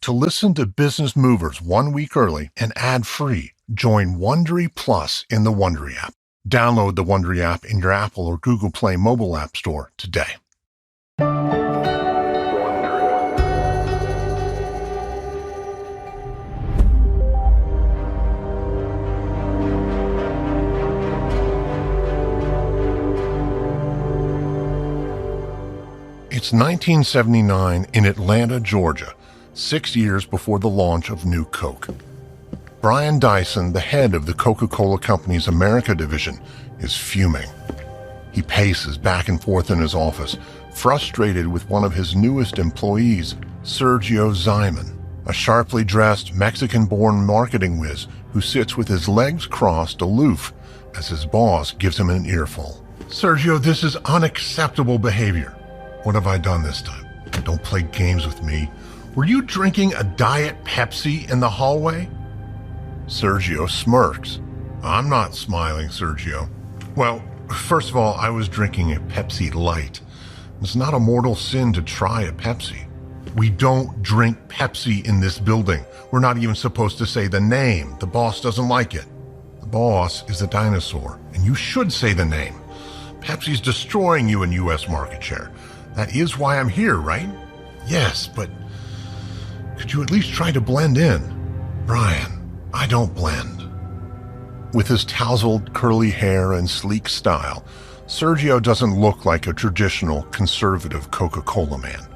To listen to Business Movers 1 week early and ad-free, join Wondery Plus in the Wondery app. Download the Wondery app in your Apple or Google Play mobile app store today. It's 1979 in Atlanta, Georgia, 6 years before the launch of New Coke. Brian Dyson, the head of the Coca-Cola Company's America division, is fuming. He paces back and forth in his office, frustrated with one of his newest employees, Sergio Zyman, a sharply dressed Mexican-born marketing whiz who sits with his legs crossed aloof as his boss gives him an earful. "Sergio, this is unacceptable behavior." "What have I done this time?" "Don't play games with me. Were you drinking a Diet Pepsi in the hallway?" Sergio smirks. "I'm not smiling, Sergio." "Well, first of all, I was drinking a Pepsi Light. It's not a mortal sin to try a Pepsi." "We don't drink Pepsi in this building. We're not even supposed to say the name. The boss doesn't like it." "The boss is a dinosaur, and you should say the name. Pepsi's destroying you in U.S. market share. That is why I'm here, right?" "Yes, but could you at least try to blend in?" "Brian, I don't blend." With his tousled curly hair and sleek style, Sergio doesn't look like a traditional conservative Coca-Cola man.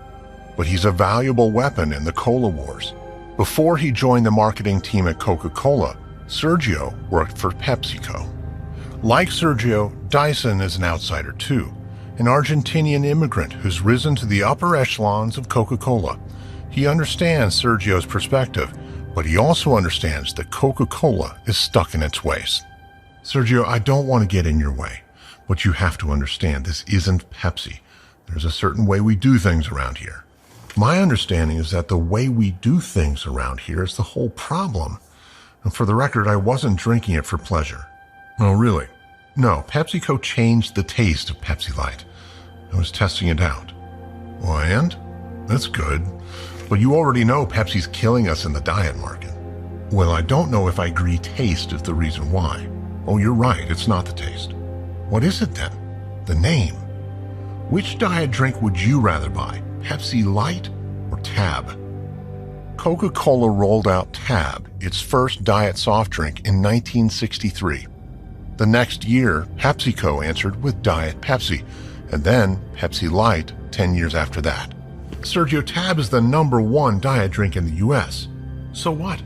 But he's a valuable weapon in the cola wars. Before he joined the marketing team at Coca-Cola, Sergio worked for PepsiCo. Like Sergio, Dyson is an outsider too, an Argentinian immigrant who's risen to the upper echelons of Coca-Cola. He understands Sergio's perspective, but he also understands that Coca-Cola is stuck in its ways. "Sergio, I don't want to get in your way, but you have to understand this isn't Pepsi. There's a certain way we do things around here." "My understanding is that the way we do things around here is the whole problem. And for the record, I wasn't drinking it for pleasure." "Oh, really?" "No, PepsiCo changed the taste of Pepsi Light. I was testing it out." "Well, and? That's good. But you already know Pepsi's killing us in the diet market." "Well, I don't know if I agree taste is the reason why." "Oh, you're right, it's not the taste." "What is it then?" "The name. Which diet drink would you rather buy, Pepsi Light or Tab?" Coca-Cola rolled out Tab, its first diet soft drink, in 1963. The next year, PepsiCo answered with Diet Pepsi, and then Pepsi Light 10 years after that. "Sergio, Tab is the #1 diet drink in the U.S. So what?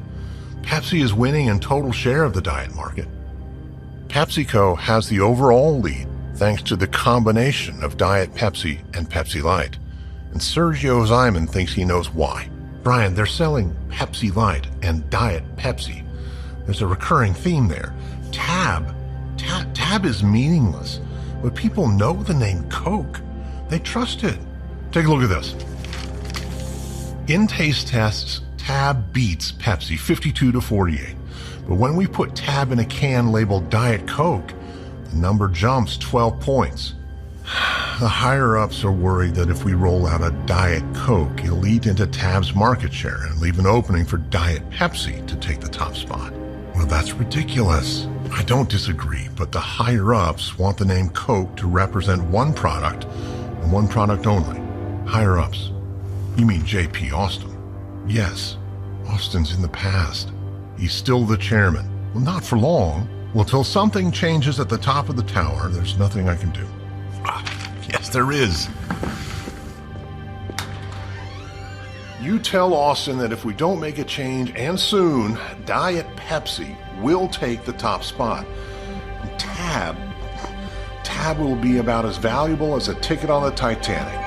Pepsi is winning in total share of the diet market." PepsiCo has the overall lead thanks to the combination of Diet Pepsi and Pepsi Light. And Sergio Zyman thinks he knows why. "Brian, they're selling Pepsi Light and Diet Pepsi. There's a recurring theme there. Tab is meaningless, but people know the name Coke. They trust it. Take a look at this. In taste tests, Tab beats Pepsi 52-48. But when we put Tab in a can labeled Diet Coke, the number jumps 12 points. The higher-ups are worried that if we roll out a Diet Coke, it'll eat into Tab's market share and leave an opening for Diet Pepsi to take the top spot. Well, that's ridiculous. I don't disagree, but the higher-ups want the name Coke to represent one product and one product only. Higher-ups. You mean J.P. Austin? Yes, Austin's in the past. He's still the chairman. Well, not for long. Well, till something changes at the top of the tower, there's nothing I can do. Yes, there is. You tell Austin that if we don't make a change, and soon, Diet Pepsi will take the top spot. And Tab will be about as valuable as a ticket on the Titanic.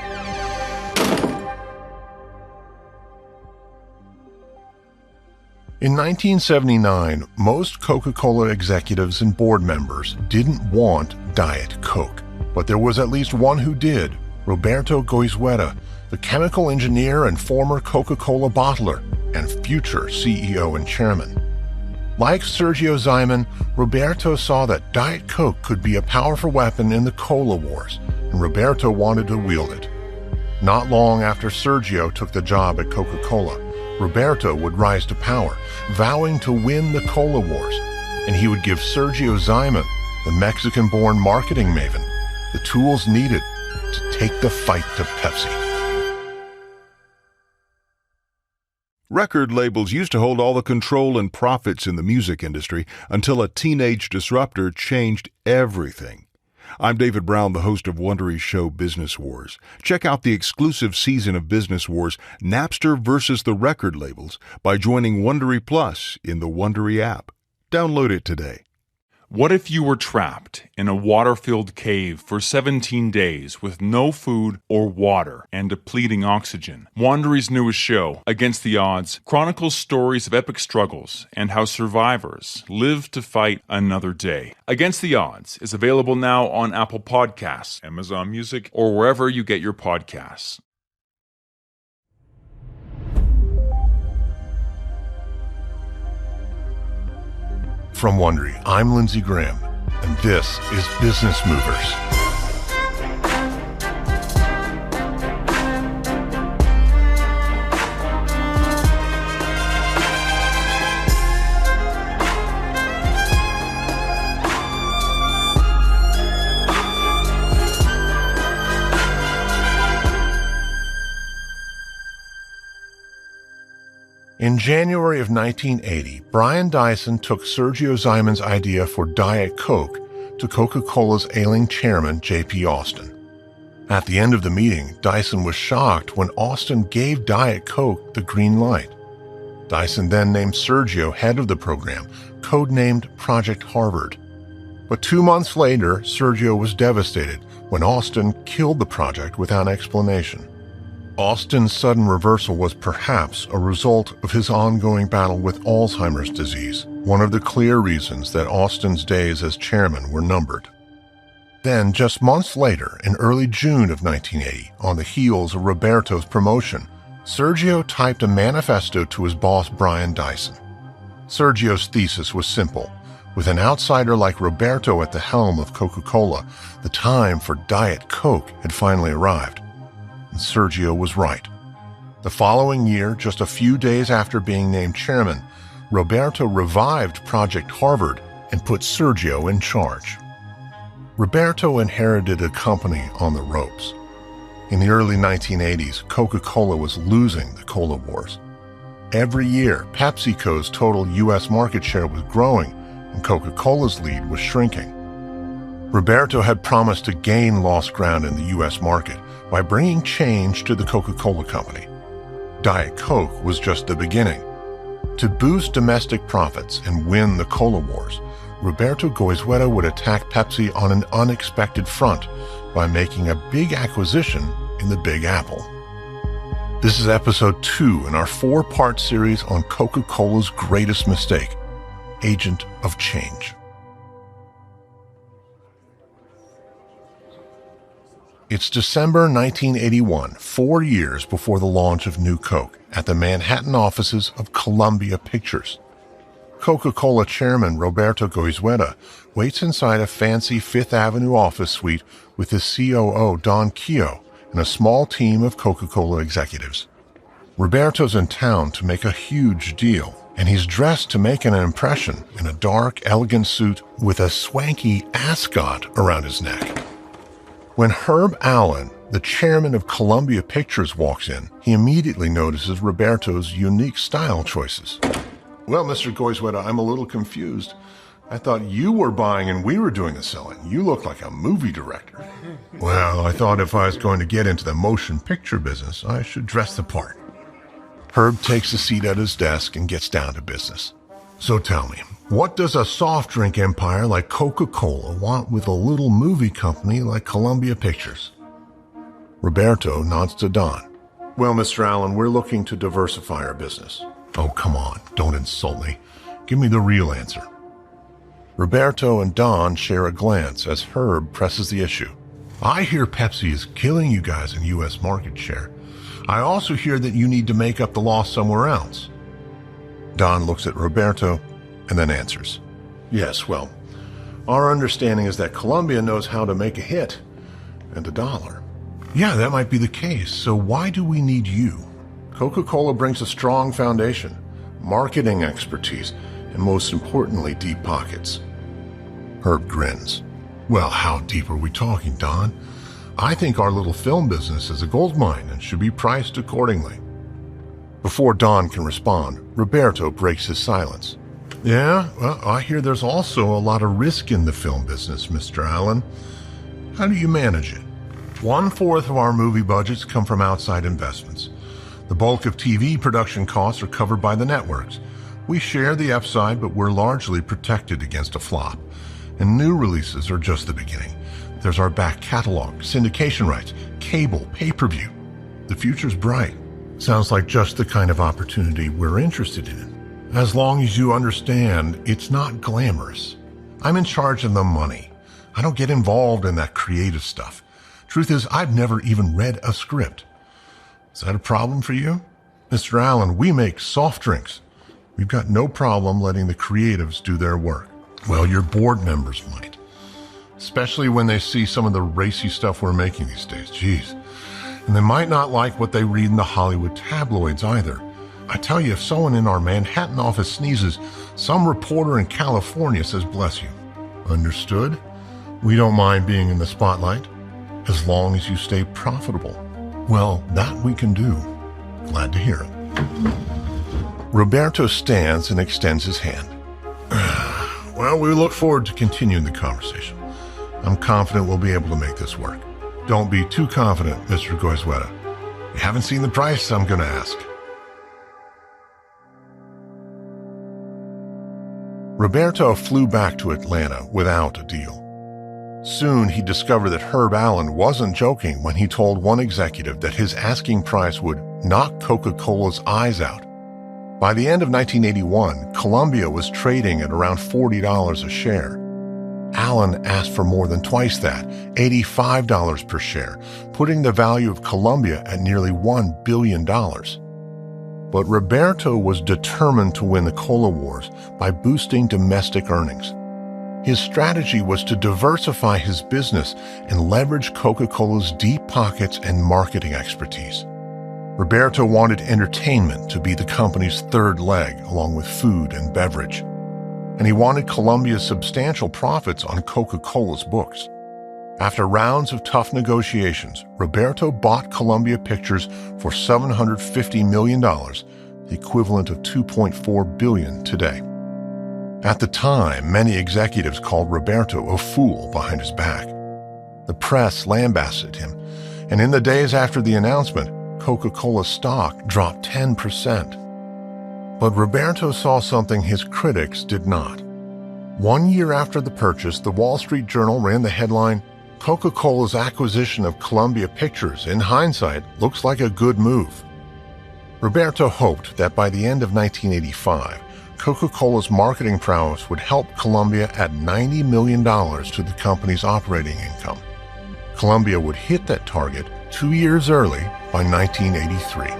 In 1979, most Coca-Cola executives and board members didn't want Diet Coke, but there was at least one who did, Roberto Goizueta, the chemical engineer and former Coca-Cola bottler and future CEO and chairman. Like Sergio Zyman, Roberto saw that Diet Coke could be a powerful weapon in the cola wars, and Roberto wanted to wield it. Not long after Sergio took the job at Coca-Cola, Roberto would rise to power, vowing to win the Cola Wars, and he would give Sergio Zyman, the Mexican-born marketing maven, the tools needed to take the fight to Pepsi. Record labels used to hold all the control and profits in the music industry until a teenage disruptor changed everything. I'm David Brown, the host of Wondery's show Business Wars. Check out the exclusive season of Business Wars, Napster versus the record labels, by joining Wondery Plus in the Wondery app. Download it today. What if you were trapped in a water-filled cave for 17 days with no food or water and depleting oxygen? Wandery's newest show, Against the Odds, chronicles stories of epic struggles and how survivors live to fight another day. Against the Odds is available now on Apple Podcasts, Amazon Music, or wherever you get your podcasts. From Wondery, I'm Lindsey Graham, and this is Business Movers. In January of 1980, Brian Dyson took Sergio Zyman's idea for Diet Coke to Coca-Cola's ailing chairman, J.P. Austin. At the end of the meeting, Dyson was shocked when Austin gave Diet Coke the green light. Dyson then named Sergio head of the program, codenamed Project Harvard. But 2 months later, Sergio was devastated when Austin killed the project without explanation. Austin's sudden reversal was perhaps a result of his ongoing battle with Alzheimer's disease, one of the clear reasons that Austin's days as chairman were numbered. Then, just months later, in early June of 1980, on the heels of Roberto's promotion, Sergio typed a manifesto to his boss Brian Dyson. Sergio's thesis was simple. With an outsider like Roberto at the helm of Coca-Cola, the time for Diet Coke had finally arrived. And Sergio was right. The following year, just a few days after being named chairman, Roberto revived Project Harvard and put Sergio in charge. Roberto inherited a company on the ropes. In the early 1980s, Coca-Cola was losing the Cola Wars. Every year, PepsiCo's total U.S. market share was growing and Coca-Cola's lead was shrinking. Roberto had promised to gain lost ground in the U.S. market by bringing change to the Coca-Cola Company. Diet Coke was just the beginning. To boost domestic profits and win the Cola Wars, Roberto Goizueta would attack Pepsi on an unexpected front by making a big acquisition in the Big Apple. This is episode 2 in our 4-part series on Coca-Cola's greatest mistake, Agent of Change. It's December 1981, 4 years before the launch of New Coke, at the Manhattan offices of Columbia Pictures. Coca-Cola chairman Roberto Goizueta waits inside a fancy Fifth Avenue office suite with his COO Don Keogh and a small team of Coca-Cola executives. Roberto's in town to make a huge deal, and he's dressed to make an impression in a dark, elegant suit with a swanky ascot around his neck. When Herb Allen, the chairman of Columbia Pictures, walks in, he immediately notices Roberto's unique style choices. Well, Mr. Goizueta, I'm a little confused. I thought you were buying and we were doing the selling. You look like a movie director. Well, I thought if I was going to get into the motion picture business, I should dress the part. Herb takes a seat at his desk and gets down to business. So tell me, what does a soft drink empire like Coca-Cola want with a little movie company like Columbia Pictures? Roberto nods to Don. Well, Mr. Allen, we're looking to diversify our business. Oh, come on, don't insult me. Give me the real answer. Roberto and Don share a glance as Herb presses the issue. I hear Pepsi is killing you guys in U.S. market share. I also hear that you need to make up the loss somewhere else. Don looks at Roberto and then answers. Yes, well, our understanding is that Columbia knows how to make a hit and a dollar. Yeah, that might be the case. So why do we need you? Coca-Cola brings a strong foundation, marketing expertise, and most importantly, deep pockets. Herb grins. Well, how deep are we talking, Don? I think our little film business is a gold mine and should be priced accordingly. Before Don can respond, Roberto breaks his silence. Yeah, well, I hear there's also a lot of risk in the film business, Mr. Allen. How do you manage it? 1/4 of our movie budgets come from outside investments. The bulk of TV production costs are covered by the networks. We share the upside, but we're largely protected against a flop. And new releases are just the beginning. There's our back catalog, syndication rights, cable, pay-per-view. The future's bright. Sounds like just the kind of opportunity we're interested in. As long as you understand, it's not glamorous. I'm in charge of the money. I don't get involved in that creative stuff. Truth is, I've never even read a script. Is that a problem for you? Mr. Allen, we make soft drinks. We've got no problem letting the creatives do their work. Well, your board members might. Especially when they see some of the racy stuff we're making these days. Jeez. And they might not like what they read in the Hollywood tabloids either. I tell you, if someone in our Manhattan office sneezes, some reporter in California says bless you. Understood? We don't mind being in the spotlight, as long as you stay profitable. Well, that we can do. Glad to hear it. Roberto stands and extends his hand. Well, we look forward to continuing the conversation. I'm confident we'll be able to make this work. Don't be too confident, Mr. Goizueta. You haven't seen the price I'm going to ask. Roberto flew back to Atlanta without a deal. Soon he discovered that Herb Allen wasn't joking when he told one executive that his asking price would knock Coca-Cola's eyes out. By the end of 1981, Columbia was trading at around $40 a share. Allen asked for more than twice that, $85 per share, putting the value of Columbia at nearly $1 billion. But Roberto was determined to win the cola wars by boosting domestic earnings. His strategy was to diversify his business and leverage Coca-Cola's deep pockets and marketing expertise. Roberto wanted entertainment to be the company's third leg, along with food and beverage. And he wanted Columbia's substantial profits on Coca-Cola's books. After rounds of tough negotiations, Roberto bought Columbia Pictures for $750 million, the equivalent of $2.4 billion today. At the time, many executives called Roberto a fool behind his back. The press lambasted him, and in the days after the announcement, Coca-Cola stock dropped 10%. But Roberto saw something his critics did not. 1 year after the purchase, the Wall Street Journal ran the headline, "Coca-Cola's acquisition of Columbia Pictures, in hindsight, looks like a good move." Roberto hoped that by the end of 1985, Coca-Cola's marketing prowess would help Columbia add $90 million to the company's operating income. Columbia would hit that target 2 years early by 1983.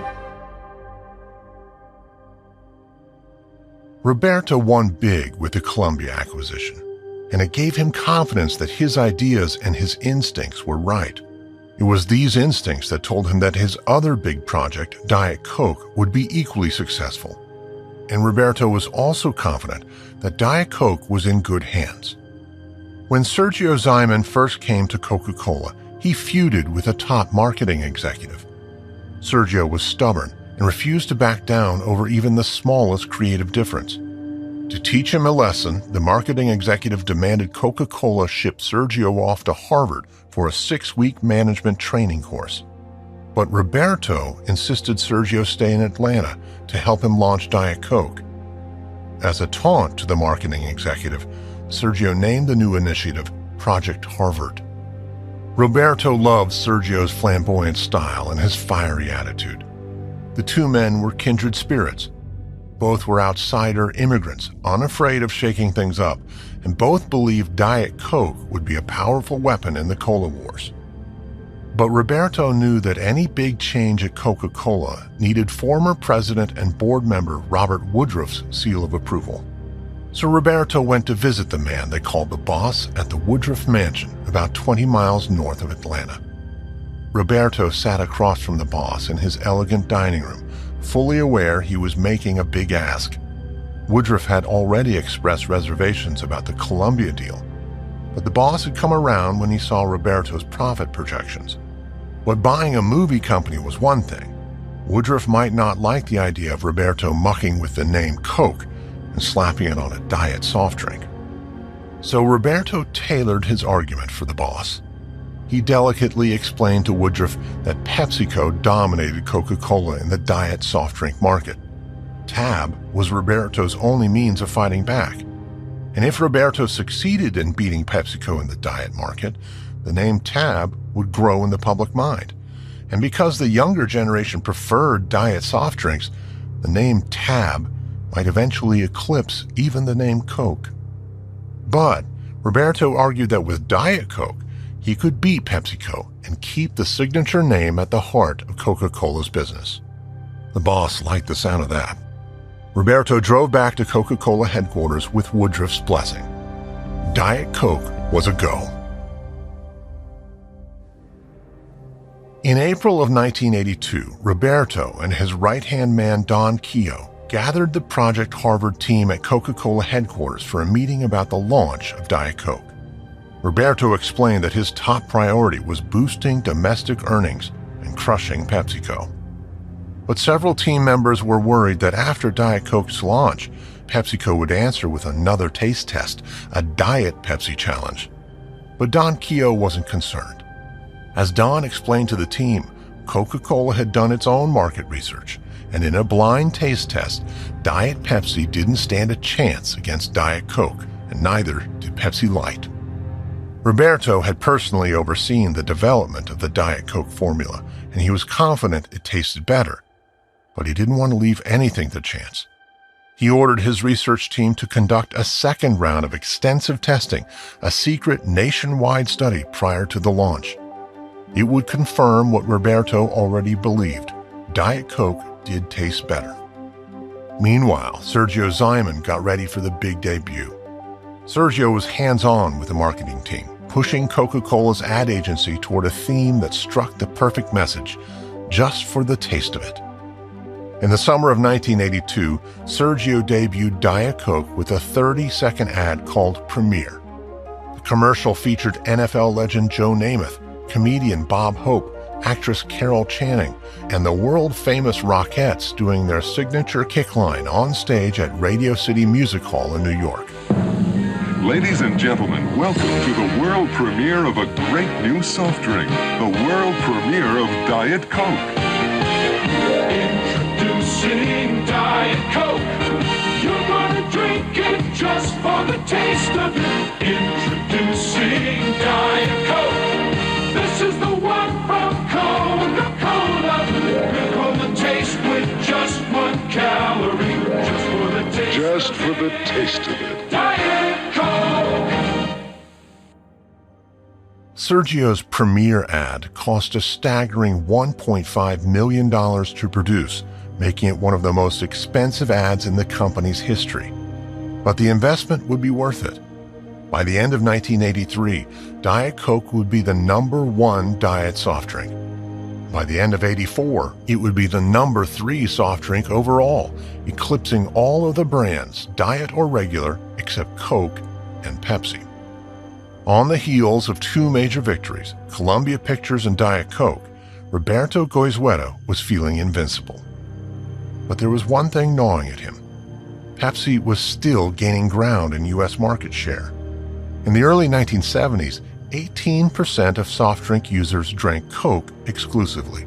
Roberto won big with the Columbia acquisition, and it gave him confidence that his ideas and his instincts were right. It was these instincts that told him that his other big project, Diet Coke, would be equally successful. And Roberto was also confident that Diet Coke was in good hands. When Sergio Zyman first came to Coca-Cola, he feuded with a top marketing executive. Sergio was stubborn and refused to back down over even the smallest creative difference. To teach him a lesson, the marketing executive demanded Coca-Cola ship Sergio off to Harvard for a 6-week management training course. But Roberto insisted Sergio stay in Atlanta to help him launch Diet Coke. As a taunt to the marketing executive, Sergio named the new initiative Project Harvard. Roberto loved Sergio's flamboyant style and his fiery attitude. The two men were kindred spirits. Both were outsider immigrants, unafraid of shaking things up, and both believed Diet Coke would be a powerful weapon in the cola wars. But Roberto knew that any big change at Coca-Cola needed former president and board member Robert Woodruff's seal of approval. So Roberto went to visit the man they called the boss at the Woodruff Mansion, about 20 miles north of Atlanta. Roberto sat across from the boss in his elegant dining room, fully aware he was making a big ask. Woodruff had already expressed reservations about the Columbia deal, but the boss had come around when he saw Roberto's profit projections. But buying a movie company was one thing. Woodruff might not like the idea of Roberto mucking with the name Coke and slapping it on a diet soft drink. So Roberto tailored his argument for the boss. He delicately explained to Woodruff that PepsiCo dominated Coca-Cola in the diet soft drink market. Tab was Roberto's only means of fighting back. And if Roberto succeeded in beating PepsiCo in the diet market, the name Tab would grow in the public mind. And because the younger generation preferred diet soft drinks, the name Tab might eventually eclipse even the name Coke. But Roberto argued that with Diet Coke, he could beat PepsiCo and keep the signature name at the heart of Coca-Cola's business. The boss liked the sound of that. Roberto drove back to Coca-Cola headquarters with Woodruff's blessing. Diet Coke was a go. In April of 1982, Roberto and his right-hand man Don Keogh gathered the Project Harvard team at Coca-Cola headquarters for a meeting about the launch of Diet Coke. Roberto explained that his top priority was boosting domestic earnings and crushing PepsiCo. But several team members were worried that after Diet Coke's launch, PepsiCo would answer with another taste test, a Diet Pepsi challenge. But Don Keogh wasn't concerned. As Don explained to the team, Coca-Cola had done its own market research, and in a blind taste test, Diet Pepsi didn't stand a chance against Diet Coke, and neither did Pepsi Light. Roberto had personally overseen the development of the Diet Coke formula, and he was confident it tasted better. But he didn't want to leave anything to chance. He ordered his research team to conduct a second round of extensive testing, a secret nationwide study prior to the launch. It would confirm what Roberto already believed. Diet Coke did taste better. Meanwhile, Sergio Zyman got ready for the big debut. Sergio was hands-on with the marketing team, pushing Coca-Cola's ad agency toward a theme that struck the perfect message, just for the taste of it. In the summer of 1982, Sergio debuted Diet Coke with a 30-second ad called Premiere. The commercial featured NFL legend Joe Namath, comedian Bob Hope, actress Carol Channing, and the world-famous Rockettes doing their signature kick line on stage at Radio City Music Hall in New York. Ladies and gentlemen, welcome to the world premiere of a great new soft drink, the world premiere of Diet Coke. Introducing Diet Coke. You're gonna drink it just for the taste of it. Introducing Diet Coke. This is the one from Coca-Cola. Recall the taste with just 1 calorie. Just for the taste. Just for the taste of it. Diet Coke. Sergio's premiere ad cost a staggering $1.5 million to produce, making it one of the most expensive ads in the company's history. But the investment would be worth it. By the end of 1983, Diet Coke would be the #1 diet soft drink. By the end of '84, it would be the #3 soft drink overall, eclipsing all of the brands, diet or regular, except Coke and Pepsi. On the heels of 2 major victories, Columbia Pictures and Diet Coke, Roberto Goizueta was feeling invincible. But there was one thing gnawing at him. Pepsi was still gaining ground in U.S. market share. In the early 1970s, 18% of soft drink users drank Coke exclusively.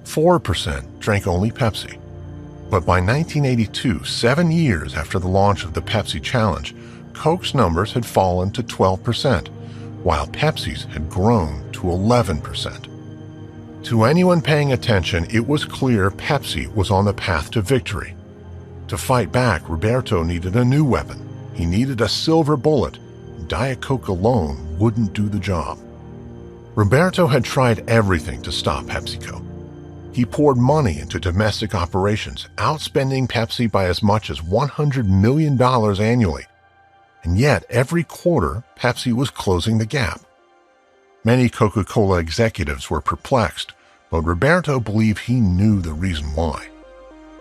4% drank only Pepsi. But by 1982, 7 years after the launch of the Pepsi Challenge, Coke's numbers had fallen to 12%, while Pepsi's had grown to 11%. To anyone paying attention, it was clear Pepsi was on the path to victory. To fight back, Roberto needed a new weapon. He needed a silver bullet. Diet Coke alone wouldn't do the job. Roberto had tried everything to stop PepsiCo. He poured money into domestic operations, outspending Pepsi by as much as $100 million annually. And yet, every quarter, Pepsi was closing the gap. Many Coca-Cola executives were perplexed, but Roberto believed he knew the reason why.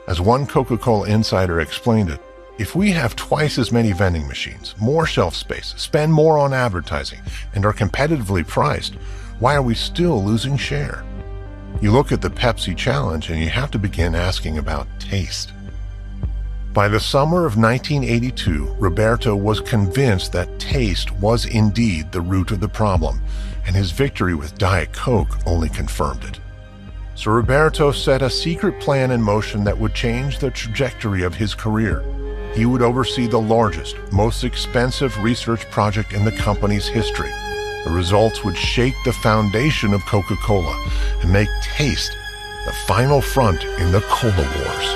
As one Coca-Cola insider explained it, if we have twice as many vending machines, more shelf space, spend more on advertising, and are competitively priced, why are we still losing share? You look at the Pepsi challenge and you have to begin asking about taste. By the summer of 1982, Roberto was convinced that taste was indeed the root of the problem, and his victory with Diet Coke only confirmed it. So Roberto set a secret plan in motion that would change the trajectory of his career. He would oversee the largest, most expensive research project in the company's history. The results would shake the foundation of Coca-Cola and make taste the final front in the Cola Wars.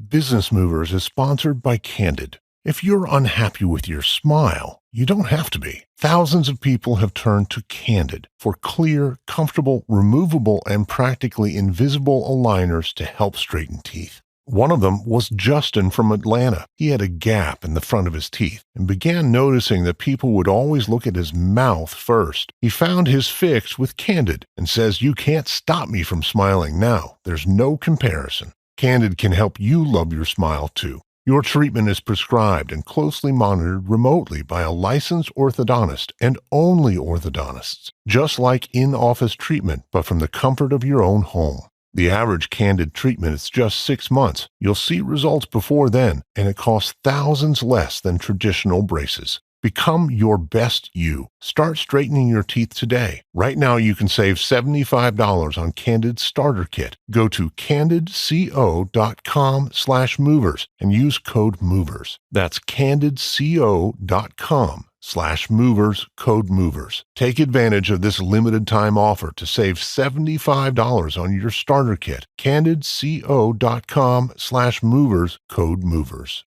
Business Movers is sponsored by Candid. If you're unhappy with your smile, you don't have to be. Thousands of people have turned to Candid for clear, comfortable, removable, and practically invisible aligners to help straighten teeth. One of them was Justin from Atlanta. He had a gap in the front of his teeth and began noticing that people would always look at his mouth first. He found his fix with Candid and says, "You can't stop me from smiling now. There's no comparison." Candid can help you love your smile too. Your treatment is prescribed and closely monitored remotely by a licensed orthodontist and only orthodontists, just like in-office treatment, but from the comfort of your own home. The average Candid treatment is just 6 months. You'll see results before then, and it costs thousands less than traditional braces. Become your best you. Start straightening your teeth today. Right now you can save $75 on Candid Starter Kit. Go to candidco.com/movers and use code MOVERS. That's candidco.com/movers, code MOVERS. Take advantage of this limited time offer to save $75 on your starter kit. candidco.com/movers, code MOVERS.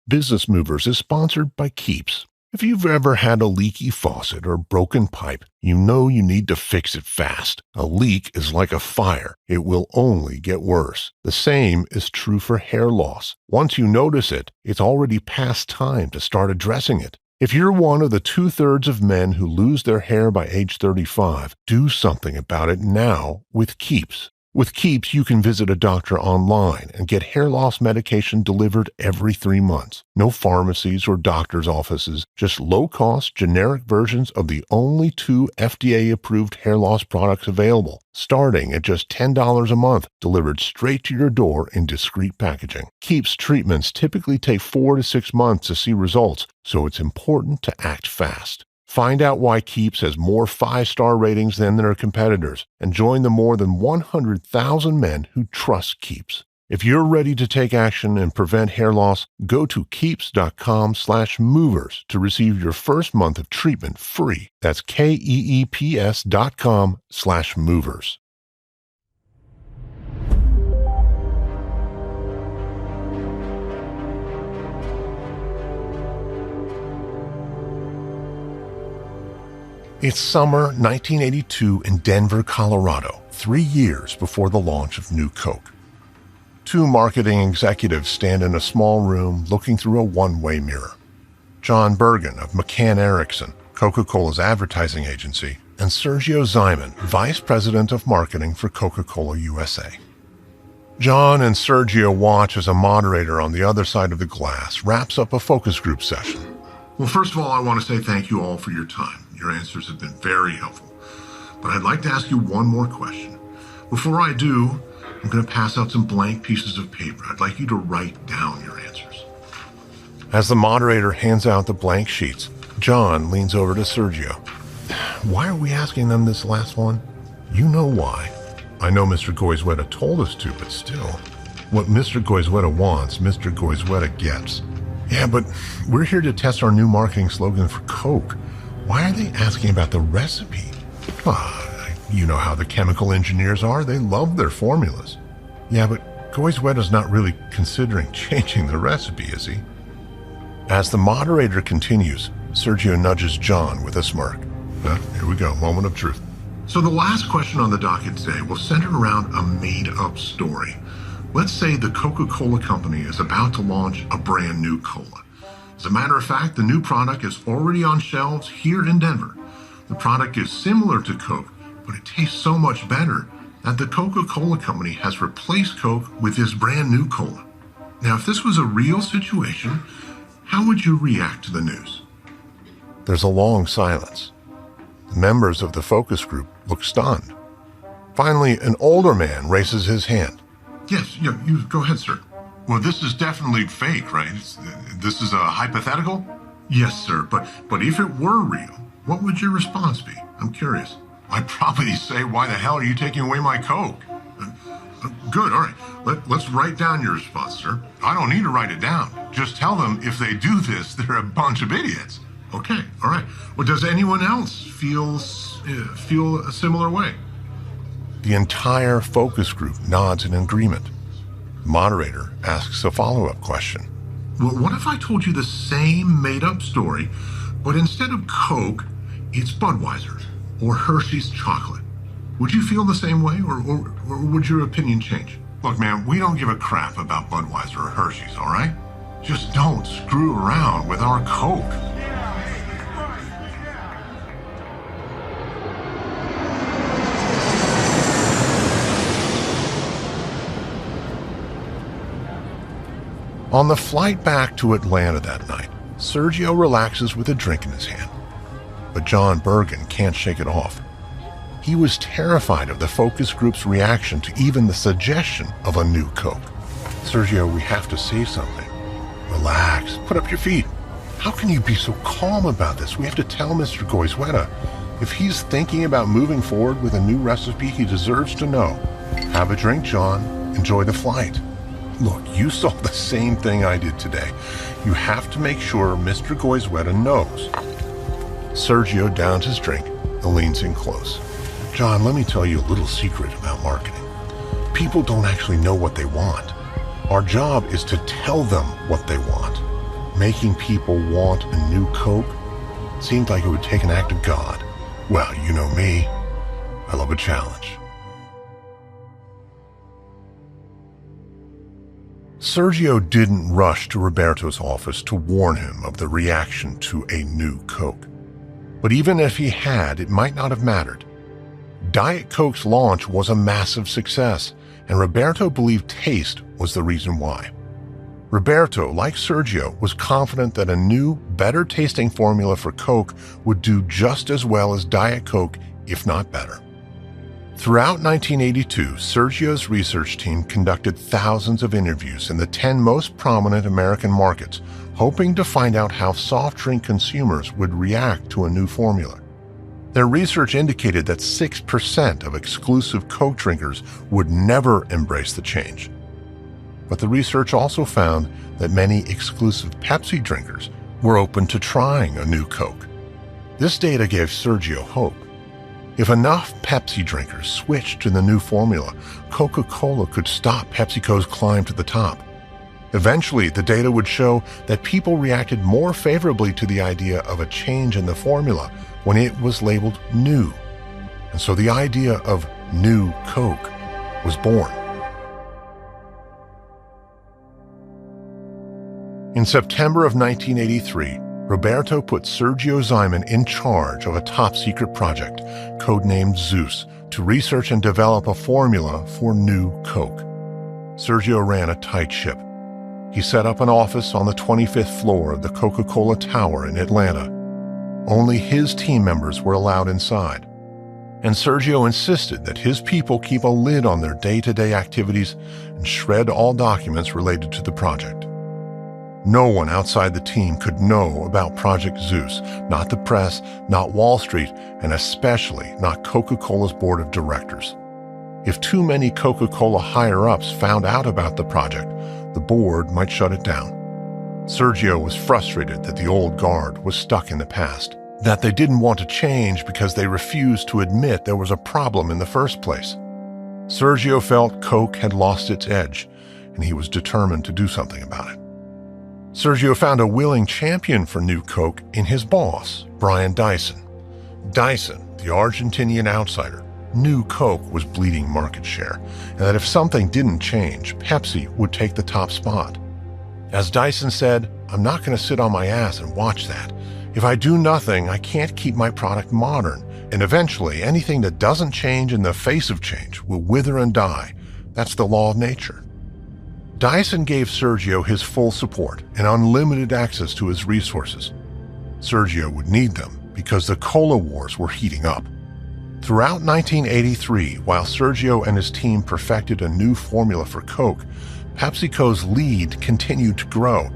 Business Movers is sponsored by Keeps. If you've ever had a leaky faucet or broken pipe, you know you need to fix it fast. A leak is like a fire. It will only get worse. The same is true for hair loss. Once you notice it, it's already past time to start addressing it. If you're one of the 2/3 of men who lose their hair by age 35, do something about it now with Keeps. With Keeps, you can visit a doctor online and get hair loss medication delivered every 3 months. No pharmacies or doctor's offices, just low-cost, generic versions of the only 2 FDA-approved hair loss products available, starting at just $10 a month, delivered straight to your door in discreet packaging. Keeps treatments typically take 4 to 6 months to see results, so it's important to act fast. Find out why Keeps has more 5-star ratings than their competitors and join the more than 100,000 men who trust Keeps. If you're ready to take action and prevent hair loss, go to keeps.com/movers to receive your first month of treatment free. That's KEEPS.com/movers. It's summer 1982 in Denver, Colorado, 3 years before the launch of New Coke. 2 marketing executives stand in a small room looking through a one-way mirror. John Bergen of McCann Erickson, Coca-Cola's advertising agency, and Sergio Zyman, Vice President of Marketing for Coca-Cola USA. John and Sergio watch as a moderator on the other side of the glass wraps up a focus group session. Well, first of all, I want to say thank you all for your time. Your answers have been very helpful. But I'd like to ask you one more question. Before I do, I'm going to pass out some blank pieces of paper. I'd like you to write down your answers. As the moderator hands out the blank sheets, John leans over to Sergio. Why are we asking them this last one? You know why. I know Mr. Goizueta told us to, but still. What Mr. Goizueta wants, Mr. Goizueta gets. Yeah, but we're here to test our new marketing slogan for Coke. Why are they asking about the recipe? You know how the chemical engineers are. They love their formulas. Yeah, but Goizueta's not really considering changing the recipe, is he? As the moderator continues, Sergio nudges John with a smirk. Here we go, moment of truth. So the last question on the docket today will center around a made-up story. Let's say the Coca-Cola company is about to launch a brand new cola. As a matter of fact, the new product is already on shelves here in Denver. The product is similar to Coke, but it tastes so much better that the Coca-Cola Company has replaced Coke with this brand new cola. Now, if this was a real situation, how would you react to the news? There's a long silence. The members of the focus group look stunned. Finally, an older man raises his hand. Yes, you go ahead, sir. Well, this is definitely fake, right? This is a hypothetical? Yes, sir, but if it were real, what would your response be? I'm curious. I'd probably say, why the hell are you taking away my Coke? Good, all right. Let's write down your response, sir. I don't need to write it down. Just tell them if they do this, they're a bunch of idiots. Okay, all right. Well, does anyone else feel a similar way? The entire focus group nods in agreement. The moderator asks a follow-up question. Well, what if I told you the same made-up story, but instead of Coke, it's Budweiser or Hershey's chocolate? Would you feel the same way, or would your opinion change? Look, man, we don't give a crap about Budweiser or Hershey's, all right? Just don't screw around with our Coke. On the flight back to Atlanta that night, Sergio relaxes with a drink in his hand. But John Bergen can't shake it off. He was terrified of the focus group's reaction to even the suggestion of a new Coke. Sergio, we have to say something. Relax, put up your feet. How can you be so calm about this? We have to tell Mr. Goizueta. If he's thinking about moving forward with a new recipe, he deserves to know. Have a drink, John. Enjoy the flight. Look, you saw the same thing I did today. You have to make sure Mr. Goizueta knows. Sergio downs his drink and leans in close. John, let me tell you a little secret about marketing. People don't actually know what they want. Our job is to tell them what they want. Making people want a new Coke seemed like it would take an act of God. Well, you know me. I love a challenge. Sergio didn't rush to Roberto's office to warn him of the reaction to a new Coke. But even if he had, it might not have mattered. Diet Coke's launch was a massive success, and Roberto believed taste was the reason why. Roberto, like Sergio, was confident that a new, better-tasting formula for Coke would do just as well as Diet Coke, if not better. Throughout 1982, Sergio's research team conducted thousands of interviews in the 10 most prominent American markets, hoping to find out how soft drink consumers would react to a new formula. Their research indicated that 6% of exclusive Coke drinkers would never embrace the change. But the research also found that many exclusive Pepsi drinkers were open to trying a new Coke. This data gave Sergio hope. If enough Pepsi drinkers switched to the new formula, Coca-Cola could stop PepsiCo's climb to the top. Eventually, the data would show that people reacted more favorably to the idea of a change in the formula when it was labeled new. And so the idea of new Coke was born. In September of 1983, Roberto put Sergio Zyman in charge of a top-secret project, codenamed Zeus, to research and develop a formula for new Coke. Sergio ran a tight ship. He set up an office on the 25th floor of the Coca-Cola Tower in Atlanta. Only his team members were allowed inside. And Sergio insisted that his people keep a lid on their day-to-day activities and shred all documents related to the project. No one outside the team could know about Project Zeus, not the press, not Wall Street, and especially not Coca-Cola's board of directors. If too many Coca-Cola higher-ups found out about the project, the board might shut it down. Sergio was frustrated that the old guard was stuck in the past, that they didn't want to change because they refused to admit there was a problem in the first place. Sergio felt Coke had lost its edge, and he was determined to do something about it. Sergio found a willing champion for new Coke in his boss, Brian Dyson. Dyson, the Argentinian outsider, knew Coke was bleeding market share, and that if something didn't change, Pepsi would take the top spot. As Dyson said, "I'm not going to sit on my ass and watch that. If I do nothing, I can't keep my product modern, And eventually, anything that doesn't change in the face of change will wither and die. That's the law of nature. Dyson gave Sergio his full support and unlimited access to his resources. Sergio would need them because the cola wars were heating up. Throughout 1983, while Sergio and his team perfected a new formula for Coke, PepsiCo's lead continued to grow,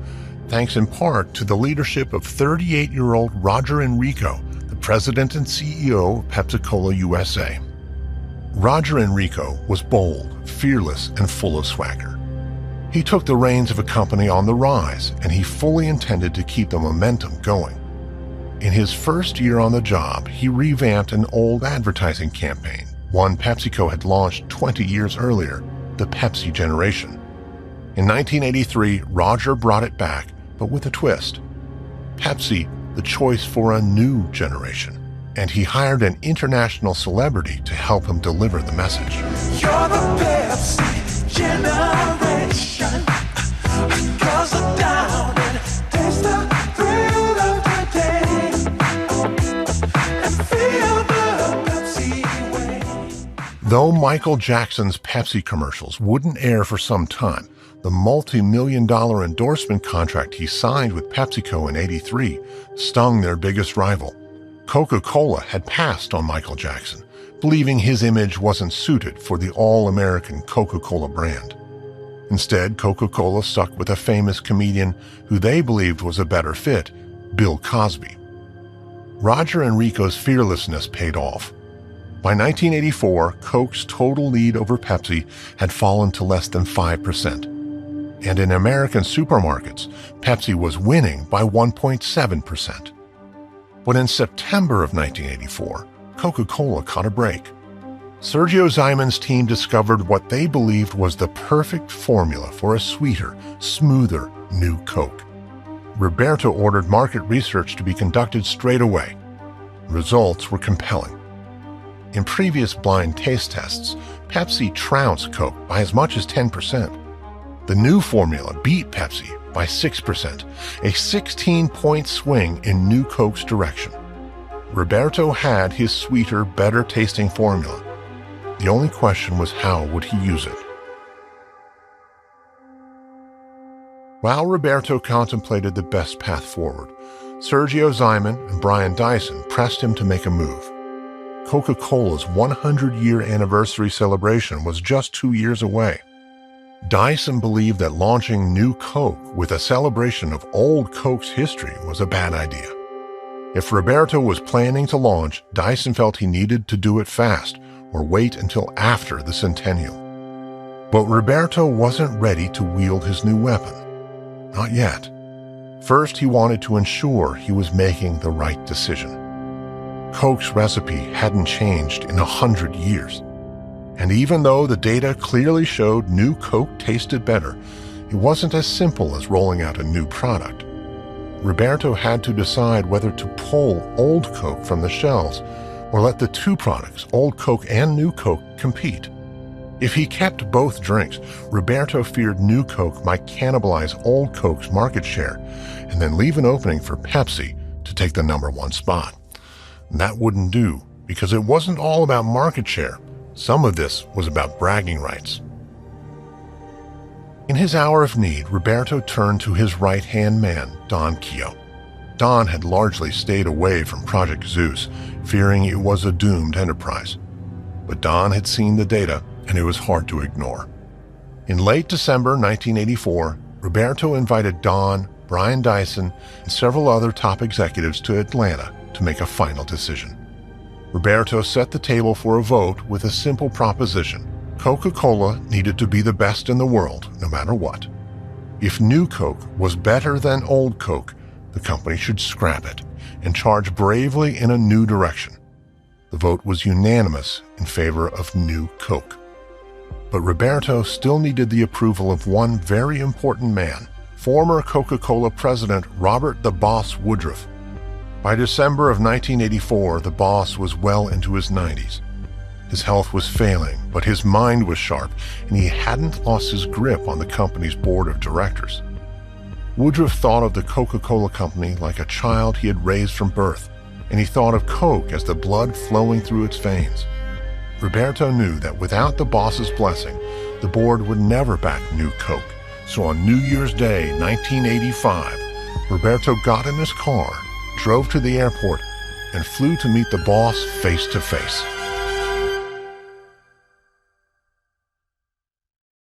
thanks in part to the leadership of 38-year-old Roger Enrico, the president and CEO of Pepsi-Cola USA. Roger Enrico was bold, fearless, and full of swagger. He took the reins of a company on the rise, and he fully intended to keep the momentum going. In his first year on the job, he revamped an old advertising campaign, one PepsiCo had launched 20 years earlier, the Pepsi generation. In 1983, Roger brought it back, but with a twist. Pepsi, the choice for a new generation. And he hired an international celebrity to help him deliver the message. You're the Pepsi generation. 'Cause the down and taste the thrill of the day. And feel the Pepsi way. Though Michael Jackson's Pepsi commercials wouldn't air for some time, the multi-million-dollar endorsement contract he signed with PepsiCo in '83 stung their biggest rival. Coca-Cola had passed on Michael Jackson, believing his image wasn't suited for the all-American Coca-Cola brand. Instead, Coca-Cola stuck with a famous comedian who they believed was a better fit, Bill Cosby. Roger Enrico's fearlessness paid off. By 1984, Coke's total lead over Pepsi had fallen to less than 5%. And in American supermarkets, Pepsi was winning by 1.7%. But in September of 1984, Coca-Cola caught a break. Sergio Zyman's team discovered what they believed was the perfect formula for a sweeter, smoother new Coke. Roberto ordered market research to be conducted straight away. Results were compelling. In previous blind taste tests, Pepsi trounced Coke by as much as 10%. The new formula beat Pepsi by 6%, a 16-point swing in new Coke's direction. Roberto had his sweeter, better-tasting formula. The only question was how would he use it? While Roberto contemplated the best path forward, Sergio Zyman and Brian Dyson pressed him to make a move. Coca-Cola's 100-year anniversary celebration was just 2 years away. Dyson believed that launching new Coke with a celebration of old Coke's history was a bad idea. If Roberto was planning to launch, Dyson felt he needed to do it fast or wait until after the centennial. But Roberto wasn't ready to wield his new weapon. Not yet. First, he wanted to ensure he was making the right decision. Coke's recipe hadn't changed in 100 years. And even though the data clearly showed new Coke tasted better, it wasn't as simple as rolling out a new product. Roberto had to decide whether to pull old Coke from the shelves or let the two products, old Coke and new Coke, compete. If he kept both drinks, Roberto feared new Coke might cannibalize old Coke's market share and then leave an opening for Pepsi to take the #1 spot. And that wouldn't do, because it wasn't all about market share. Some of this was about bragging rights. In his hour of need, Roberto turned to his right-hand man, Don Keogh. Don had largely stayed away from Project Zeus, fearing it was a doomed enterprise. But Don had seen the data, and it was hard to ignore. In late December 1984, Roberto invited Don, Brian Dyson, and several other top executives to Atlanta to make a final decision. Roberto set the table for a vote with a simple proposition. Coca-Cola needed to be the best in the world, no matter what. If new Coke was better than old Coke, the company should scrap it and charge bravely in a new direction. The vote was unanimous in favor of new Coke. But Roberto still needed the approval of one very important man, former Coca-Cola president Robert "the Boss" Woodruff. By December of 1984, the boss was well into his 90s. His health was failing, but his mind was sharp, and he hadn't lost his grip on the company's board of directors. Woodruff thought of the Coca-Cola Company like a child he had raised from birth. and he thought of Coke as the blood flowing through its veins. Roberto knew that without the boss's blessing, the board would never back New Coke. So on New Year's Day, 1985, Roberto got in his car, drove to the airport, and flew to meet the boss face to face.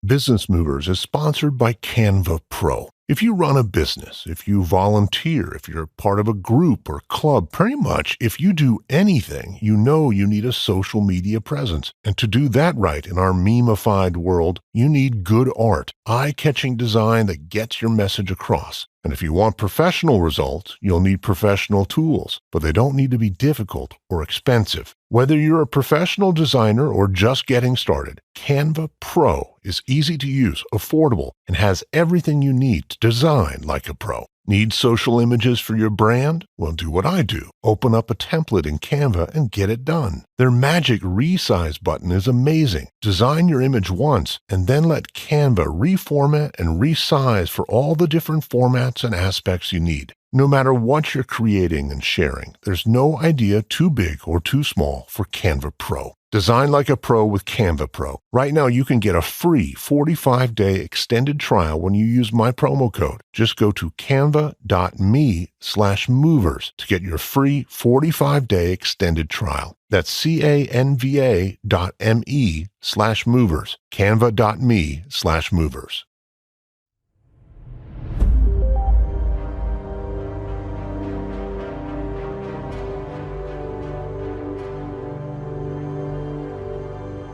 Business Movers is sponsored by Canva Pro. If you run a business, if you volunteer, if you're part of a group or club, pretty much if you do anything, you know you need a social media presence. And to do that right in our meme-ified world, you need good art, eye-catching design that gets your message across. And if you want professional results, you'll need professional tools, but they don't need to be difficult or expensive. Whether you're a professional designer or just getting started, Canva Pro is easy to use, affordable, and has everything you need to design like a pro. Need social images for your brand? Well, do what I do. Open up a template in Canva and get it done. Their magic resize button is amazing. Design your image once and then let Canva reformat and resize for all the different formats and aspects you need. No matter what you're creating and sharing, there's no idea too big or too small for Canva Pro. Design like a pro with Canva Pro. Right now, you can get a free 45-day extended trial when you use my promo code. Just go to canva.me/movers to get your free 45-day extended trial. That's canva.me/movers. Canva.me/movers.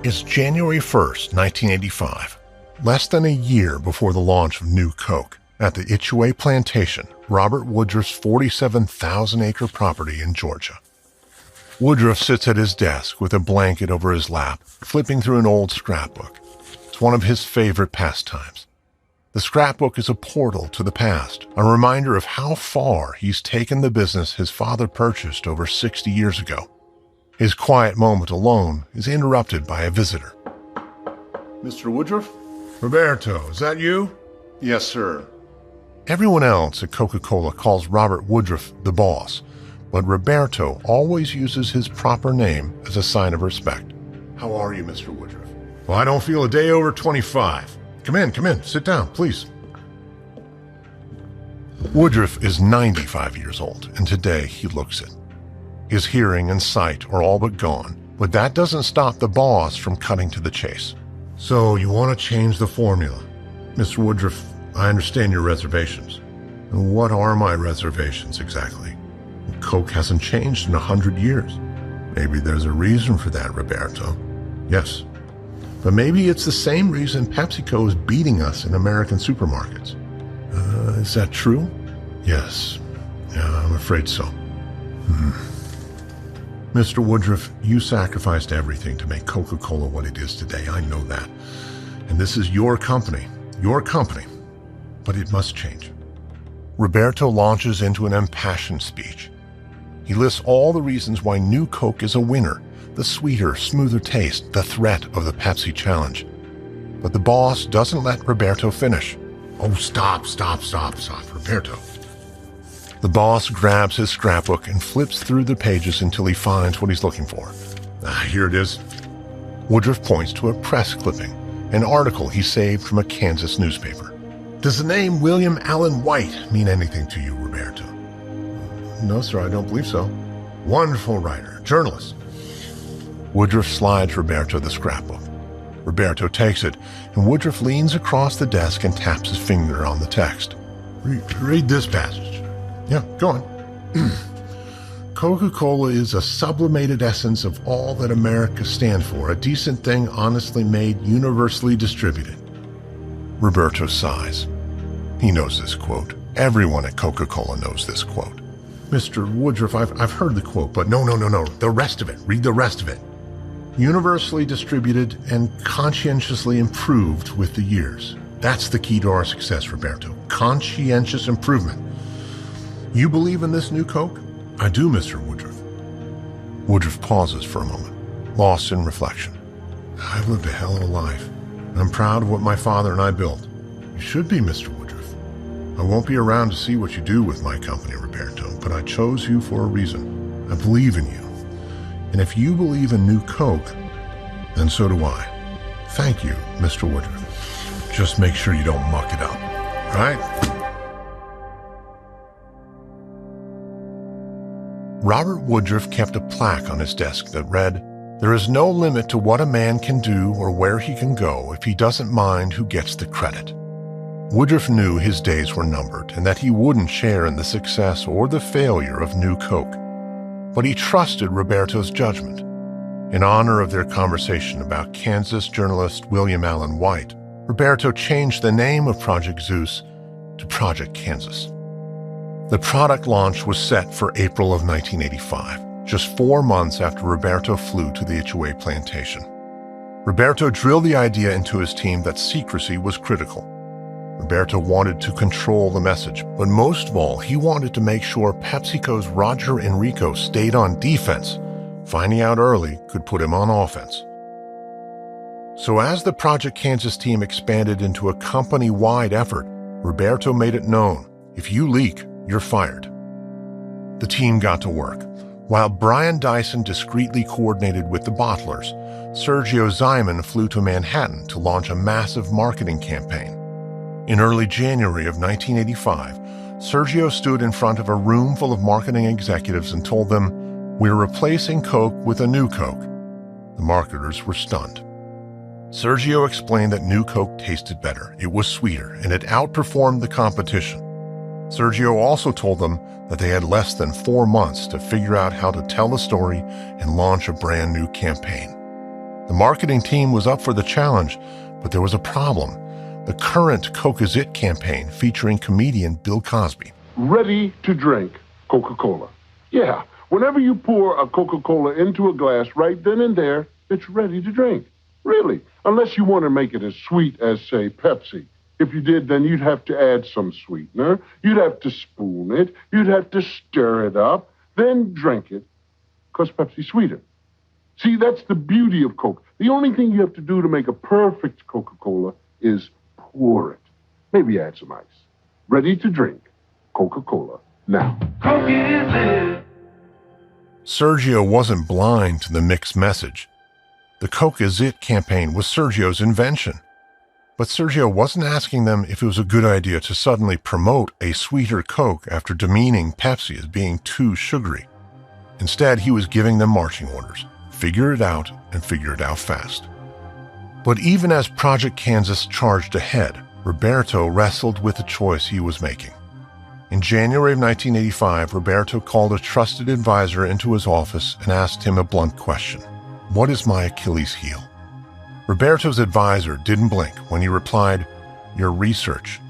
It's January 1st, 1985, less than a year before the launch of New Coke. At the Itchaway Plantation, Robert Woodruff's 47,000-acre property in Georgia. Woodruff sits at his desk with a blanket over his lap, flipping through an old scrapbook. It's one of his favorite pastimes. The scrapbook is a portal to the past, a reminder of how far he's taken the business his father purchased over 60 years ago. His quiet moment alone is interrupted by a visitor. Mr. Woodruff? Roberto, is that you? Yes, sir. Everyone else at Coca-Cola calls Robert Woodruff the boss, but Roberto always uses his proper name as a sign of respect. How are you, Mr. Woodruff? Well, I don't feel a day over 25. Come in, sit down, please. Woodruff is 95 years old, and today he looks it. His hearing and sight are all but gone, but that doesn't stop the boss from cutting to the chase. So you want to change the formula. Mr. Woodruff, I understand your reservations. And what are my reservations exactly? Coke hasn't changed in 100 years. Maybe there's a reason for that, Roberto. Yes. But maybe it's the same reason PepsiCo is beating us in American supermarkets. Is that true? Yes. Yeah, I'm afraid so. Mr. Woodruff, you sacrificed everything to make Coca-Cola what it is today. I know that. And this is your company, but it must change. Roberto launches into an impassioned speech. He lists all the reasons why New Coke is a winner, the sweeter, smoother taste, the threat of the Pepsi challenge. But the boss doesn't let Roberto finish. Oh, stop, Roberto. The boss grabs his scrapbook and flips through the pages until he finds what he's looking for. Here it is. Woodruff points to a press clipping, an article he saved from a Kansas newspaper. Does the name William Allen White mean anything to you, Roberto? No, sir, I don't believe so. Wonderful writer, journalist. Woodruff slides Roberto the scrapbook. Roberto takes it, and Woodruff leans across the desk and taps his finger on the text. Read this passage. Yeah, go on. Coca-Cola is a sublimated essence of all that America stands for, a decent thing honestly made, universally distributed. Roberto sighs. He knows this quote. Everyone at Coca-Cola knows this quote. Mr. Woodruff, I've heard the quote, but no. The rest of it. Read the rest of it. Universally distributed and conscientiously improved with the years. That's the key to our success, Roberto. Conscientious improvement. You believe in this New Coke? I do, Mr. Woodruff. Woodruff pauses for a moment, lost in reflection. I've lived a hell of a life. I'm proud of what my father and I built. You should be, Mr. Woodruff. I won't be around to see what you do with my company, Roberto, but I chose you for a reason. I believe in you. And if you believe in new Coke, then so do I. Thank you, Mr. Woodruff. Just make sure you don't muck it up, all right? Robert Woodruff kept a plaque on his desk that read, "There is no limit to what a man can do or where he can go if he doesn't mind who gets the credit." Woodruff knew his days were numbered and that he wouldn't share in the success or the failure of New Coke. But he trusted Roberto's judgment. In honor of their conversation about Kansas journalist William Allen White, Roberto changed the name of Project Zeus to Project Kansas. The product launch was set for April of 1985, just 4 months after Roberto flew to the HOA plantation. Roberto drilled the idea into his team that secrecy was critical. Roberto wanted to control the message, but most of all, he wanted to make sure PepsiCo's Roger Enrico stayed on defense. Finding out early could put him on offense. So as the Project Kansas team expanded into a company-wide effort, Roberto made it known, if you leak, you're fired. The team got to work. While Brian Dyson discreetly coordinated with the bottlers, Sergio Zyman flew to Manhattan to launch a massive marketing campaign. In early January of 1985, Sergio stood in front of a room full of marketing executives and told them, "We're replacing Coke with a new Coke." The marketers were stunned. Sergio explained that new Coke tasted better, it was sweeter, and it outperformed the competition. Sergio also told them that they had less than 4 months to figure out how to tell the story and launch a brand new campaign. The marketing team was up for the challenge, but there was a problem. The current Coke Is It campaign featuring comedian Bill Cosby. Ready to drink Coca-Cola. Yeah, whenever you pour a Coca-Cola into a glass right then and there, it's ready to drink. Really, unless you want to make it as sweet as, say, Pepsi. If you did, then you'd have to add some sweetener, you'd have to spoon it, you'd have to stir it up, then drink it, because Pepsi's sweeter. See, that's the beauty of Coke. The only thing you have to do to make a perfect Coca-Cola is pour it. Maybe add some ice. Ready to drink Coca-Cola now. Coke is it. Sergio wasn't blind to the mixed message. The Coke Is It campaign was Sergio's invention. But Sergio wasn't asking them if it was a good idea to suddenly promote a sweeter Coke after demeaning Pepsi as being too sugary. Instead, he was giving them marching orders. Figure it out and figure it out fast. But even as Project Kansas charged ahead, Roberto wrestled with the choice he was making. In January of 1985, Roberto called a trusted advisor into his office and asked him a blunt question. "What is my Achilles heel?" Roberto's advisor didn't blink when he replied, "Your research.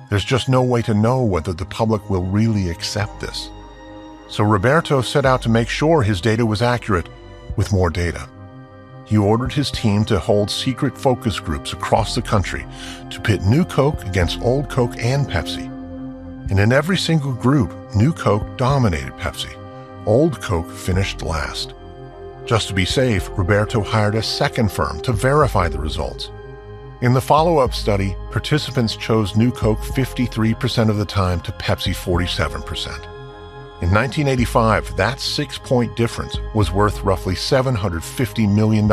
There's just no way to know whether the public will really accept this." So Roberto set out to make sure his data was accurate with more data. He ordered his team to hold secret focus groups across the country to pit New Coke against Old Coke and Pepsi. And in every single group, New Coke dominated Pepsi. Old Coke finished last. Just to be safe, Roberto hired a second firm to verify the results. In the follow-up study, participants chose New Coke 53% of the time to Pepsi 47%. In 1985, that 6-point difference was worth roughly $750 million.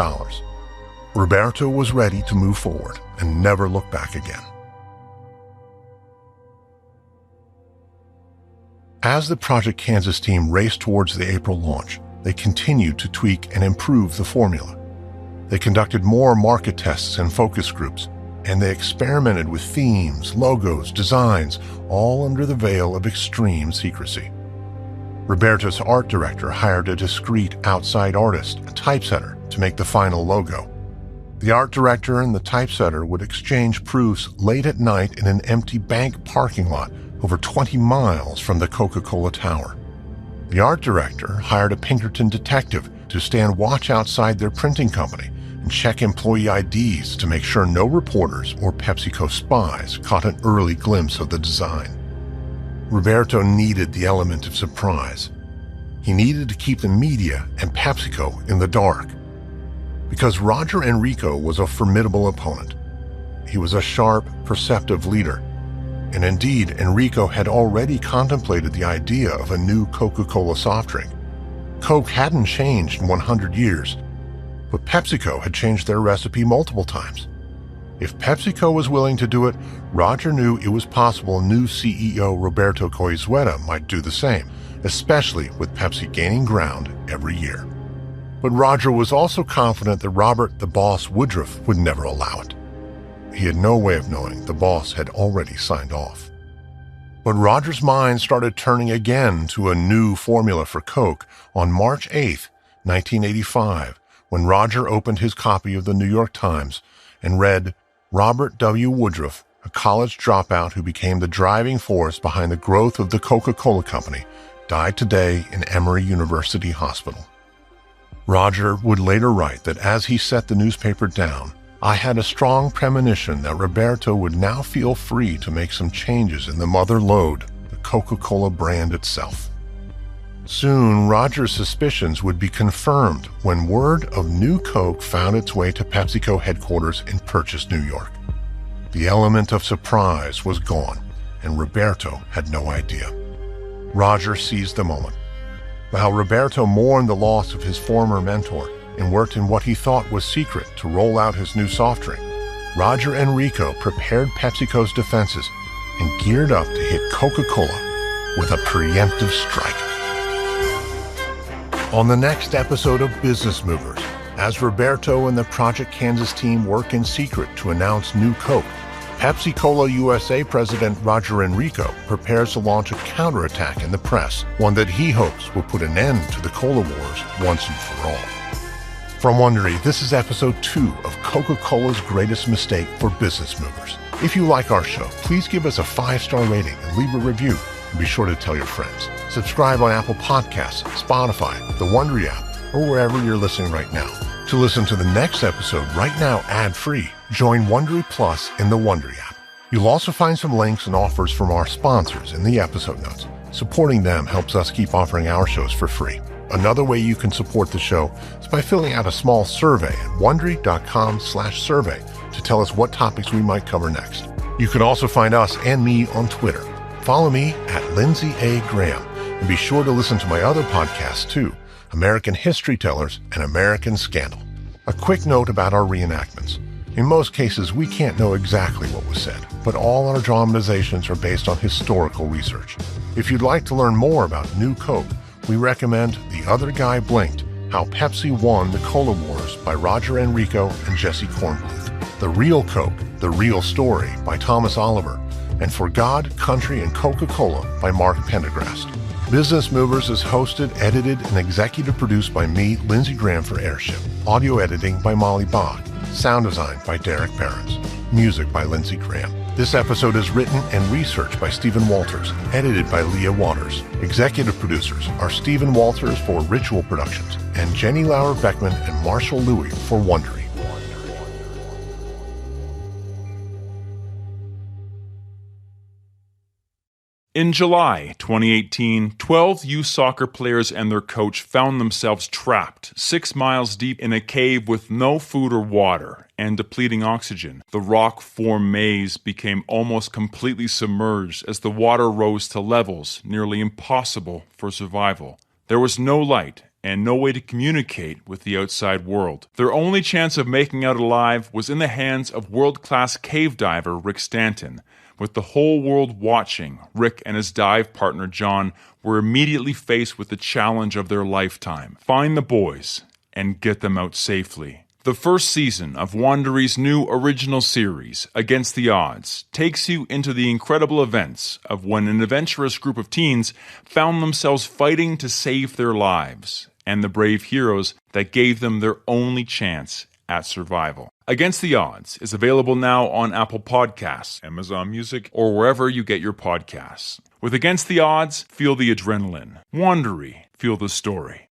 Roberto was ready to move forward and never look back again. As the Project Kansas team raced towards the April launch, they continued to tweak and improve the formula. They conducted more market tests and focus groups, and they experimented with themes, logos, designs, all under the veil of extreme secrecy. Roberto's art director hired a discreet outside artist, a typesetter, to make the final logo. The art director and the typesetter would exchange proofs late at night in an empty bank parking lot over 20 miles from the Coca-Cola Tower. The art director hired a Pinkerton detective to stand watch outside their printing company and check employee IDs to make sure no reporters or PepsiCo spies caught an early glimpse of the design. Roberto needed the element of surprise. He needed to keep the media and PepsiCo in the dark. Because Roger Enrico was a formidable opponent. He was a sharp, perceptive leader. And indeed, Enrico had already contemplated the idea of a new Coca-Cola soft drink. Coke hadn't changed in 100 years, but PepsiCo had changed their recipe multiple times. If PepsiCo was willing to do it, Roger knew it was possible new CEO Roberto Goizueta might do the same, especially with Pepsi gaining ground every year. But Roger was also confident that Robert the Boss Woodruff would never allow it. He had no way of knowing the boss had already signed off. But Roger's mind started turning again to a new formula for Coke on March 8, 1985, when Roger opened his copy of the New York Times and read, "Robert W. Woodruff, a college dropout who became the driving force behind the growth of the Coca-Cola Company, died today in Emory University Hospital." Roger would later write that as he set the newspaper down, "I had a strong premonition that Roberto would now feel free to make some changes in the mother lode, the Coca-Cola brand itself." Soon, Roger's suspicions would be confirmed when word of new Coke found its way to PepsiCo headquarters in Purchase, New York. The element of surprise was gone, and Roberto had no idea. Roger seized the moment. While Roberto mourned the loss of his former mentor and worked in what he thought was secret to roll out his new soft drink, Roger and Rico prepared PepsiCo's defenses and geared up to hit Coca-Cola with a preemptive strike. On the next episode of Business Movers, as Roberto and the Project Kansas team work in secret to announce new Coke, Pepsi-Cola USA President Roger Enrico prepares to launch a counterattack in the press, one that he hopes will put an end to the Cola Wars once and for all. From Wondery, this is episode 2 of Coca-Cola's Greatest Mistake for Business Movers. If you like our show, please give us a 5-star rating and leave a review. And be sure to tell your friends. Subscribe on Apple Podcasts, Spotify, the Wondery app, or wherever you're listening right now. To listen to the next episode right now ad-free, join Wondery Plus in the Wondery app. You'll also find some links and offers from our sponsors in the episode notes. Supporting them helps us keep offering our shows for free. Another way you can support the show is by filling out a small survey at Wondery.com/survey to tell us what topics we might cover next. You can also find us and me on Twitter. Follow me at Lindsay A. Graham, and be sure to listen to my other podcasts too, American History Tellers and American Scandal. A quick note about our reenactments. In most cases, we can't know exactly what was said, but all our dramatizations are based on historical research. If you'd like to learn more about New Coke, we recommend The Other Guy Blinked, How Pepsi Won the Cola Wars by Roger Enrico and Jesse Kornbluth, The Real Coke, The Real Story by Thomas Oliver, and For God, Country, and Coca-Cola by Mark Pendergrast. Business Movers is hosted, edited, and executive produced by me, Lindsey Graham, for Airship. Audio editing by Molly Bach. Sound design by Derek Behrens. Music by Lindsey Graham. This episode is written and researched by Stephen Walters, edited by Leah Waters. Executive producers are Stephen Walters for Ritual Productions and Jenny Lauer Beckman and Marshall Louis for Wondery. In July 2018, 12 youth soccer players and their coach found themselves trapped 6 miles deep in a cave with no food or water and depleting oxygen. The rock-formed maze became almost completely submerged as the water rose to levels nearly impossible for survival. There was no light and no way to communicate with the outside world. Their only chance of making out alive was in the hands of world-class cave diver Rick Stanton. With the whole world watching, Rick and his dive partner John were immediately faced with the challenge of their lifetime. Find the boys and get them out safely. The first season of Wondery's new original series, Against the Odds, takes you into the incredible events of when an adventurous group of teens found themselves fighting to save their lives, and the brave heroes that gave them their only chance at survival. Against the Odds is available now on Apple Podcasts, Amazon Music, or wherever you get your podcasts. With Against the Odds, feel the adrenaline. Wondery, feel the story.